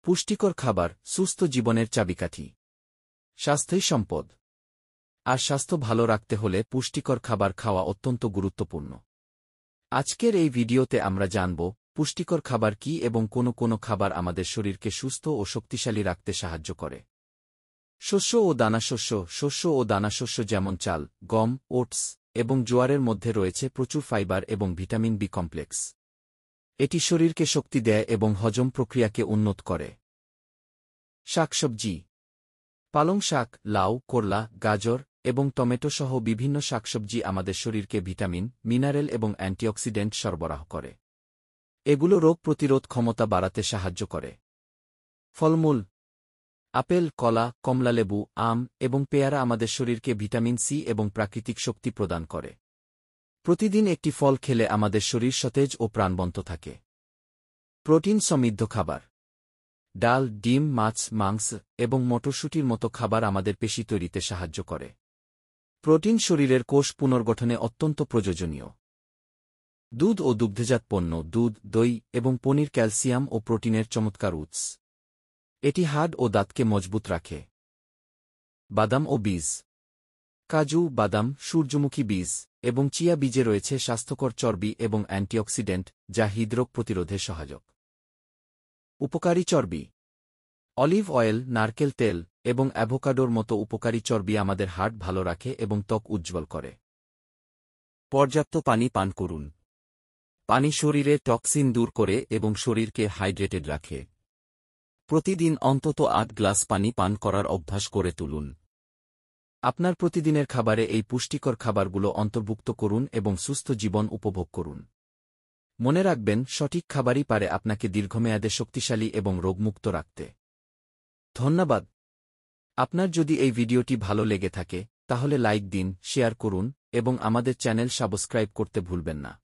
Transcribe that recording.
পুষ্টিকর খাবার সুস্থ জীবনের চাবিকাঠি। স্বাস্থ্যই সম্পদ। আর স্বাস্থ্য ভালো রাখতে হলে পুষ্টিকর খাবার খাওয়া অত্যন্ত গুরুত্বপূর্ণ। আজকের এই ভিডিওতে আমরা জানব পুষ্টিকর খাবার কি এবং কোন খাবার আমাদের শরীরকে সুস্থ ও শক্তিশালী রাখতে সাহায্য করে। শস্য ও দানাশস্য যেমন চাল, গম, ওটস এবং জোয়ারের মধ্যে রয়েছে প্রচুর ফাইবার এবং ভিটামিন বি কমপ্লেক্স। এটি শরীরকে শক্তি দেয় এবং হজম প্রক্রিয়াকে উন্নত করে। শাকসবজি। পালং শাক, লাউ, করলা, গাজর এবং টমেটো সহ বিভিন্ন শাকসবজি আমাদের শরীরকে ভিটামিন, মিনারেল এবং অ্যান্টিঅক্সিডেন্ট সরবরাহ করে। এগুলো রোগ প্রতিরোধ ক্ষমতা বাড়াতে সাহায্য করে। ফলমূল। আপেল, কলা, কমলালেবু, আম এবং পেয়ারা আমাদের শরীরকে ভিটামিন সি এবং প্রাকৃতিক শক্তি প্রদান করে। প্রতিদিন একটি ফল খেলে আমাদের শরীর সতেজ ও প্রাণবন্ত থাকে। প্রোটিন সমৃদ্ধ খাবার। ডাল, ডিম, মাছ, মাংস এবং মটরশুঁটির মতো খাবার আমাদের পেশি তৈরিতে সাহায্য করে। প্রোটিন শরীরের কোষ পুনর্গঠনে অত্যন্ত প্রয়োজনীয়। দুধ ও দুগ্ধজাত পণ্য, দুধ, দই এবং পনির ক্যালসিয়াম ও প্রোটিনের চমৎকার উৎস। এটি হাড় ও দাঁতকে মজবুত রাখে। বাদাম ও বীজ। কাজু, বাদাম, সূর্যমুখী বীজ এবং চিয়া বীজে রয়েছে স্বাস্থ্যকর চর্বি এবং অ্যান্টিঅক্সিডেন্ট যা হৃদরোগ প্রতিরোধে সহায়ক। উপকারী চর্বি। অলিভ অয়েল, নারকেল তেল এবং অ্যাভোকাডোর মতো উপকারী চর্বি আমাদের হার্ট ভালো রাখে এবং ত্বক উজ্জ্বল করে। পর্যাপ্ত পানি পান করুন। পানি শরীরে টক্সিন দূর করে এবং শরীরকে হাইড্রেটেড রাখে। প্রতিদিন অন্তত ৮ গ্লাস পানি পান করার অভ্যাস করে তুলুন। আপনার প্রতিদিনের খাবারে এই পুষ্টিকর খাবারগুলো অন্তর্ভুক্ত করুন এবং সুস্থ জীবন উপভোগ করুন। মনে রাখবেন, সঠিক খাবারই পারে আপনাকে দীর্ঘমেয়াদে শক্তিশালী এবং রোগমুক্ত রাখতে। ধন্যবাদ। আপনার যদি এই ভিডিওটি ভালো লেগে থাকে তাহলে লাইক দিন, শেয়ার করুন এবং আমাদের চ্যানেল সাবস্ক্রাইব করতে ভুলবেন না।